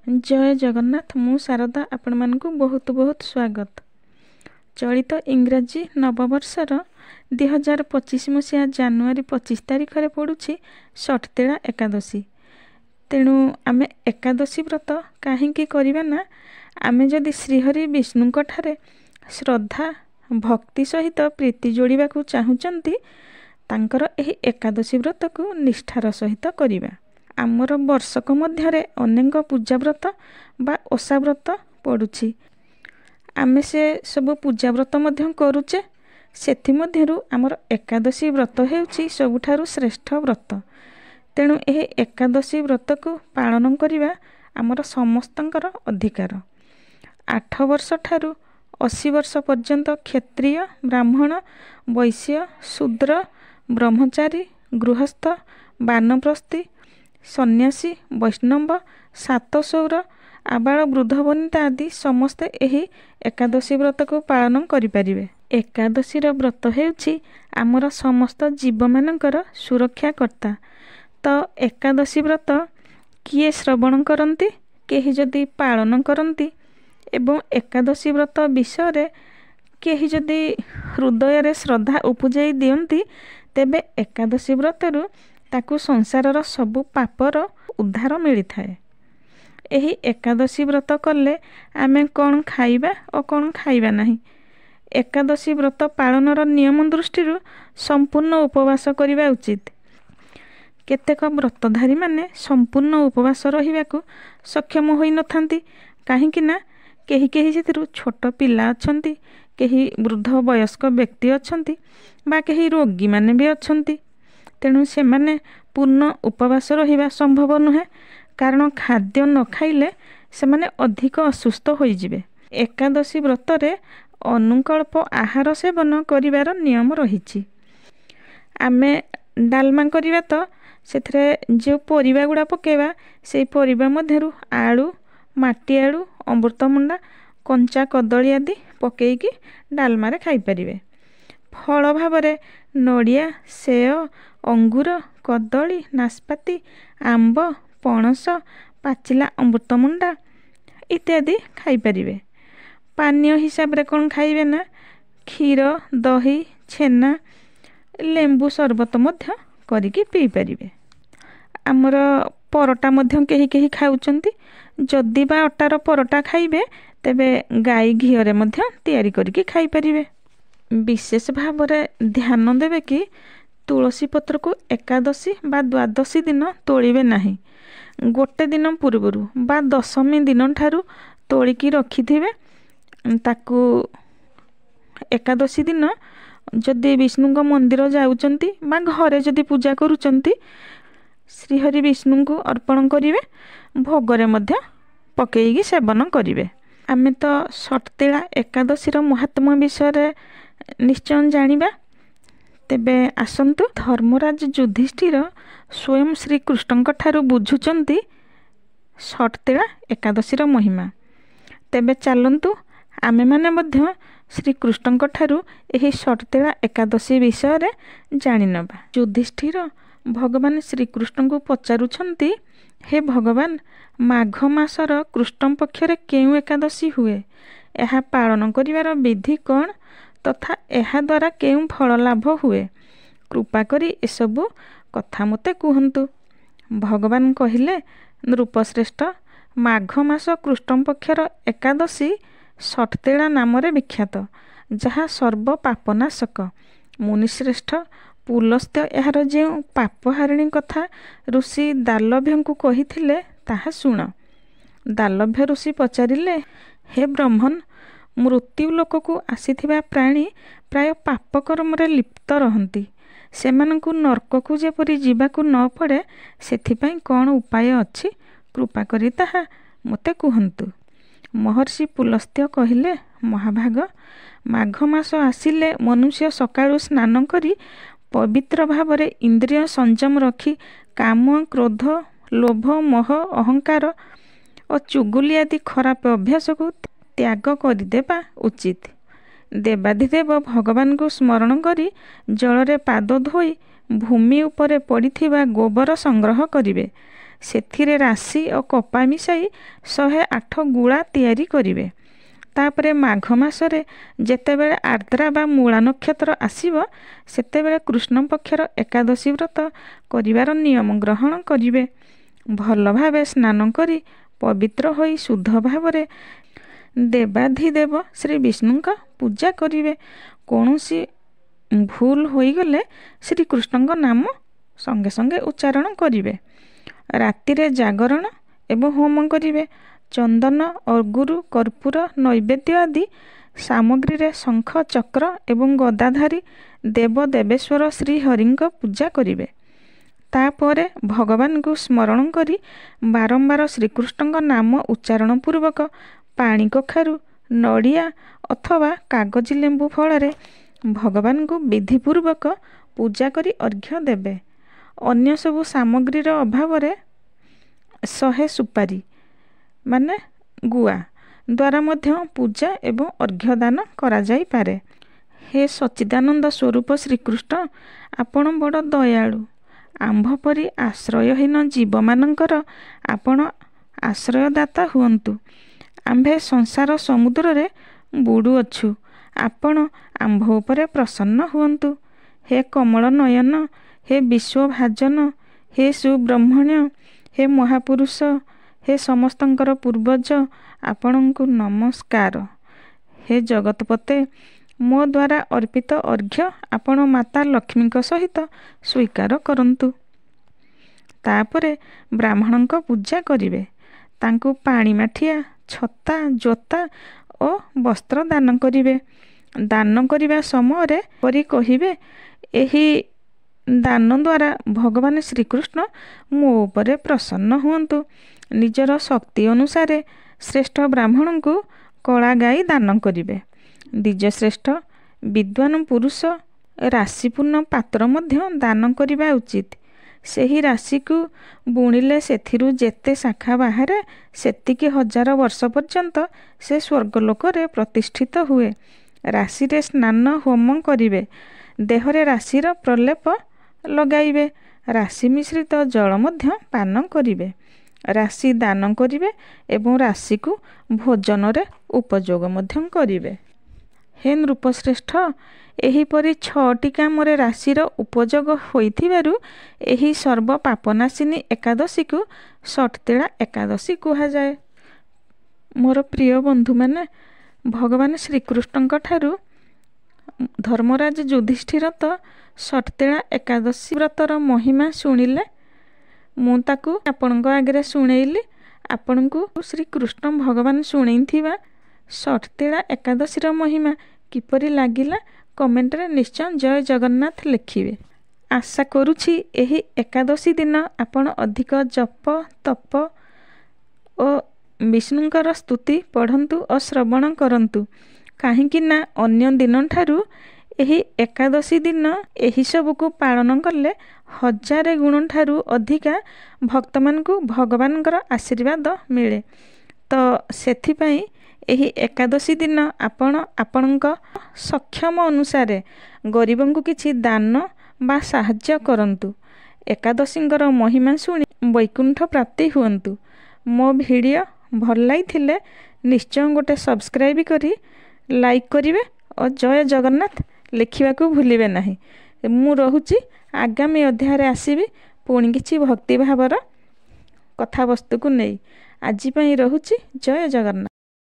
जय जगन्नाथ। मु शारदा आपण मानक बहुत बहुत स्वागत। चलित इंग्राजी नववर्षर 2025 मसीहा जनवरी 25 तारिख में पड़ुछि षठतेला एकादशी। तेणु आमे एकादशी व्रत कहीं करवा ना, आमे जदि श्रीहरि विष्णु ठारे श्रद्धा भक्ति सहित प्रीति जोड़ा चाहूँगी तांकर एही एकादशी व्रत को निष्ठार सहित करिबा। आमर वर्षक मध्य अनेक पूजा व्रत बा ओषा व्रत पड़ुछि। आमे से सब पूजा व्रत मध्य करुचे। सेथिमध्यरु आमर एकादशी व्रत हेउछि सबुठारु श्रेष्ठ व्रत। तेणु एही एकादशी व्रत को पालन करिबा आमर समस्तंकर अधिकार। 8 वर्ष ठारु 80 वर्ष पर्यंत क्षत्रिय, ब्राह्मण, वैश्य, शूद्र, ब्रह्मचारी, गृहस्थ, वानप्रस्थी, सन्यासी, वैष्णव, सातसौर, आबाल वृद्ध वनिता आदि समस्ते एही एकादशी व्रत को पालन करिपारिबे। एकादशीर व्रत हेउछि आमर समस्त जीव मानकर सुरक्षाकर्ता। तो एकादशी व्रत किए श्रवण करती, केही जदि पालन करती एवं एकादशी व्रत विषय केही जदि हृदय रे श्रद्धा उपजाई दियंती तेबे एकादशी व्रतरु ताकू संसारर सबु पापर उद्धार मिली थाए। एही एकादशी व्रत कले आमे कौन खाइबा और कौन खाइबा नहीं। एकादशी व्रत पालनर नियम दृष्टि संपूर्ण उपवास करिबा उचित। केतेक व्रतधारी माने संपूर्ण उपवास रहिबाकू सक्षम होई नथांती, काहेकि ना केही केही सेतिरु छोट पिला अछंती, केही वृद्ध वयस्क व्यक्ति अछंती बा केही रोगी माने भी अछंती। तेणु से माने पूर्ण उपवास रहिबा संभव नुहे, कारण खाद्य न खाइले से माने अधिक असुस्थ होई जिवे। एकादशी व्रत रे अनुकल्प आहार सेवन करिवार नियम रहिछि। आमे डालमा करिबा तो सेथरे जो परिबा गुडा पकेबा से परिबा मध्यरु आलू, माटी आलू, अमृतमुंडा, कंचा कदली आदि पकेइकी डालमा रे खाई परिबे। फल भावरे नड़िया, सेव, अंगूर, कदली, नाशपाती, आंब, पणस, पाचिला अमृतमुंडा इत्यादि खाई परिबे। पानीय हिसाब रे कौन खाइबे ना, क्षीर, दही, छेना, लेंबू शरबत मध्य करिकी पी परिबे। आमर परटा मध्य केही केही खाउचंती। जदि बा अटार परटा खाइबे तेबे गाई घीरे मध्य तैयारी करिकी खाई परिबे। विशेष भाव रे ध्यान देबे कि तुलसी पत्र को एकादशी बा द्वादशी दिन तोड़िबे नाही। गोटे दिन पूर्वरु बा दशमी दिन ठारू तोड़िकी रखिथिबे। ताकू एकादशी दिन जदि विष्णु मंदिर जाउचंती बा घरे जदि पूजा करूचंती श्रीहरि विष्णु को अर्पण करिवे, भोगरे मध्य पकेइकी सेवन करिवे। आमे तो षठतेला एकादशीर महात्म्य विषय निश्चय जानिबा। तेबे आसंतु धर्मराज युधिष्ठिर स्वयं श्रीकृष्ण ठारू बुझुचंती षठतेला एकादशीर महिमा। तेबे चलंतु आमे माने मध्य श्रीकृष्ण ठारू एही षठतेला एकादशी विषय जानि नबा। युधिष्ठिर भगवान श्रीकृष्ण को पचारुछंती, हे भगवान, माघ मासर कृष्ण पक्षरे केउ एकादशी हुए, एहा पालन करिवार विधि कौन तथा एहा द्वारा केउ फल लाभ हुए, कृपा करी एसबु कथा मते कुहंतु। भगवान कहिले, नृपश्रेष्ठ, माघ मास कृष्ण पक्षर एकादशी षठतेला नाम विख्यात, जहा सर्व पापनाशक। मुनिश्रेष्ठ, पुलस्त्य यार जो पापहारिणी कथा ऋषि दालभ्य को कहिथिले ताहा शुण। दालभ्य ऋषि पचारिले, हे ब्रह्मन, मृत्यु लोक को आसीथिबा प्राणी प्राय पाप कर्म रे लिप्त रहंती। सेमानंकु नरक को जेपरि जीवाकु न पड़े सेथिपाई कौन उपाय अछि, कृपा करी ताहा मते कुहंतु। महर्षि पुलस्त्य कहिले, महाभाग, माघ मास आसिले मनुष्य सकाळु स्नान करी पवित्र भावरे इंद्रिय संयम रखी काम, क्रोध, लोभ, मोह, अहंकार और चुगुली आदि खराब अभ्यास को त्याग करदेवा उचित। देवाधिदेव भगवान को स्मरण करी जलरे पाद धोई भूमि उपरे पड़िथिबा गोबर संग्रह करिवे। ସେଥିରେ ରାଶି ଓ କପା ମିଶାଇ 108 ଗୁଳା ତିଆରି କରିବେ। ତାପରେ ମାଘ ମାସରେ ଯେତେବେଳେ ଆର୍ଦ୍ରା ବା ମୂଳା ନକ୍ଷତ୍ର ଆସିବ, ସେତେବେଳେ କୃଷ୍ଣ ପକ୍ଷର ଏକାଦଶୀ ବ୍ରତ କରିବାର ନିୟମ ଗ୍ରହଣ କରିବେ। ଭଲ ଭାବେ ସ୍ନାନ କରି ପବିତ୍ର ହୋଇ ଶୁଦ୍ଧ ଭାବରେ ଦେବାଧିଦେବ ଶ୍ରୀ ବିଷ୍ଣୁଙ୍କ ପୂଜା କରିବେ। କୌଣସି ଭୁଲ ହୋଇଗଲେ ଶ୍ରୀକୃଷ୍ଣଙ୍କ ନାମ ସଙ୍ଗେ ସଙ୍ଗେ ଉଚ୍ଚାରଣ କରିବେ। ରାତିରେ ଜାଗରଣ ଏବଂ ହୋମ କରିବେ। ଚନ୍ଦନ, ଅଗୁରୁ, କର୍ପୂର, ନୈବେଦ୍ୟ ଆଦି ସାମଗ୍ରୀରେ ଶଙ୍ଖ, ଚକ୍ର ଏବଂ ଗଦାଧାରୀ ଦେବ ଦେବେଶ୍ୱର ଶ୍ରୀହରିଙ୍କ ପୂଜା କରିବେ। ତାପରେ ଭଗବାନଙ୍କୁ ସ୍ମରଣ କରି ବାରମ୍ବାର ଶ୍ରୀକୃଷ୍ଣଙ୍କ ନାମ ଉଚ୍ଚାରଣ ପୂର୍ବକ ପାଣି କଖାରୁ, ନଡ଼ିଆ ଅଥବା କାଗଜି ଲେମ୍ବୁ ଫଳରେ ଭଗବାନଙ୍କୁ ବିଧିପୂର୍ବକ ପୂଜା କରି ଅର୍ଘ୍ୟ ଦେବେ। ଅନ୍ୟ ସବୁ ସାମଗ୍ରୀର ଅଭାବରେ 100 ସୁପାରି ମାନେ ଗୁଆ ଦ୍ୱାରା ମଧ୍ୟ ପୂଜା ଏବଂ ଅର୍ଘ୍ୟଦାନ କରାଯାଇପାରେ। ହେ ସଚ୍ଚିଦାନନ୍ଦ ସ୍ୱରୂପ ଶ୍ରୀକୃଷ୍ଣ, ଆପଣ ବଡ଼ ଦୟାଳୁ। ଆମ୍ଭ ପରି ଆଶ୍ରୟହୀନ ଜୀବମାନଙ୍କର ଆପଣ ଆଶ୍ରୟଦାତା ହୁଅନ୍ତୁ। ଆମ୍ଭେ ସଂସାର ସମୁଦ୍ରରେ ବୁଡ଼ୁଅଛୁ, ଆପଣ ଆମ୍ଭ ଉପରେ ପ୍ରସନ୍ନ ହୁଅନ୍ତୁ। ହେ କମଳ ନୟନ, ହେ ବିଶ୍ୱଭାଜନ, ହେ ସୁବ୍ରହ୍ମଣ୍ୟ, ହେ ମହାପୁରୁଷ, ହେ ସମସ୍ତଙ୍କର ପୂର୍ବଜ, ଆପଣଙ୍କୁ ନମସ୍କାର। ହେ ଜଗତପତେ, ମୋ ଦ୍ୱାରା ଅର୍ପିତ ଅର୍ଘ୍ୟ ଆପଣ ମାତା ଲକ୍ଷ୍ମୀଙ୍କ ସହିତ ସ୍ୱୀକାର କରନ୍ତୁ। ତାପରେ ବ୍ରାହ୍ମଣଙ୍କ ପୂଜା କରିବେ। ତାଙ୍କୁ ପାଣି ମାଠିଆ, ଛତା, ଜୋତା ଓ ବସ୍ତ୍ର ଦାନ କରିବେ। ଦାନ କରିବା ସମୟରେ ପରି କହିବେ, ଏହି ଦାନ ଦ୍ୱାରା ଭଗବାନ ଶ୍ରୀକୃଷ୍ଣ ମୋ ଉପରେ ପ୍ରସନ୍ନ ହୁଅନ୍ତୁ। ନିଜର ଶକ୍ତି ଅନୁସାରେ ଶ୍ରେଷ୍ଠ ବ୍ରାହ୍ମଣଙ୍କୁ କଳା ଗାଈ ଦାନ କରିବେ। ଦ୍ୱିଜଶ୍ରେଷ୍ଠ ବିଦ୍ୱାନ ପୁରୁଷ ରାଶିପୂର୍ଣ୍ଣ ପାତ୍ର ମଧ୍ୟ ଦାନ କରିବା ଉଚିତ। ସେହି ରାଶିକୁ ବୁଣିଲେ ସେଥିରୁ ଯେତେ ଶାଖା ବାହାରେ, ସେତିକି 1000 ବର୍ଷ ପର୍ଯ୍ୟନ୍ତ ସେ ସ୍ୱର୍ଗଲୋକରେ ପ୍ରତିଷ୍ଠିତ ହୁଏ। ରାଶିରେ ସ୍ନାନ ହୋମ କରିବେ। ଦେହରେ ରାଶିର ପ୍ରଲେପ ଲଗାଇବେ। ରାଶି ମିଶ୍ରିତ ଜଳ ମଧ୍ୟ ପାନ କରିବେ। ରାଶି ଦାନ କରିବେ ଏବଂ ରାଶିକୁ ଭୋଜନରେ ଉପଯୋଗ ମଧ୍ୟ କରିବେ। ହେ ନୃପଶ୍ରେଷ୍ଠ, ଏହିପରି 6ଟି କାମରେ ରାଶିର ଉପଯୋଗ ହୋଇଥିବାରୁ ଏହି ସର୍ବ ପାପନାଶିନୀ ଏକାଦଶୀକୁ ଷଟ୍ତିଳା ଏକାଦଶୀ କୁହାଯାଏ। ମୋର ପ୍ରିୟ ବନ୍ଧୁମାନେ, ଭଗବାନ ଶ୍ରୀକୃଷ୍ଣଙ୍କ ଠାରୁ ଧର୍ମରାଜ ଯୁଧିଷ୍ଠିର ତ ଷଟ୍ତିଳା ଏକାଦଶୀ ବ୍ରତର ମହିମା ଶୁଣିଲେ। ମୁଁ ତାକୁ ଆପଣଙ୍କ ଆଗରେ ଶୁଣେଇଲି। ଆପଣଙ୍କୁ ଶ୍ରୀକୃଷ୍ଣ ଭଗବାନ ଶୁଣେଇଥିବା ଷଟ୍ତିଳା ଏକାଦଶୀର ମହିମା କିପରି ଲାଗିଲା, କମେଣ୍ଟରେ ନିଶ୍ଚୟ ଜୟ ଜଗନ୍ନାଥ ଲେଖିବେ। ଆଶା କରୁଛି ଏହି ଏକାଦଶୀ ଦିନ ଆପଣ ଅଧିକ ଜପ, ତପ ଓ ବିଷ୍ଣୁଙ୍କର ସ୍ତୁତି ପଢ଼ନ୍ତୁ ଓ ଶ୍ରବଣ କରନ୍ତୁ। କାହିଁକି ନା ଅନ୍ୟ ଦିନଠାରୁ ଏହି ଏକାଦଶୀ ଦିନ ଏହିସବୁକୁ ପାଳନ କଲେ 1000 ଗୁଣ ଠାରୁ ଅଧିକା ଭକ୍ତମାନଙ୍କୁ ଭଗବାନଙ୍କର ଆଶୀର୍ବାଦ ମିଳେ। ତ ସେଥିପାଇଁ ଏହି ଏକାଦଶୀ ଦିନ ଆପଣ ଆପଣଙ୍କ ସକ୍ଷମ ଅନୁସାରେ ଗରିବଙ୍କୁ କିଛି ଦାନ ବା ସାହାଯ୍ୟ କରନ୍ତୁ। ଏକାଦଶୀଙ୍କର ମହିମା ଶୁଣି ବୈକୁଣ୍ଠ ପ୍ରାପ୍ତି ହୁଅନ୍ତୁ। ମୋ ଭିଡ଼ିଓ ଭଲ ଲାଗିଥିଲେ ନିଶ୍ଚୟ ଗୋଟେ ସବସ୍କ୍ରାଇବ୍ କରି ଲାଇକ୍ କରିବେ ଓ ଜୟ ଜଗନ୍ନାଥ ଲେଖିବାକୁ ଭୁଲିବେ ନାହିଁ। ମୁଁ ରହୁଛି। ଆଗାମୀ ଅଧ୍ୟାୟରେ ଆସିବି ପୁଣି କିଛି ଭକ୍ତିଭାବର କଥାବସ୍ତୁକୁ ନେଇ। ଆଜି ପାଇଁ ରହୁଛି। ଜୟ ଜଗନ୍ନାଥ।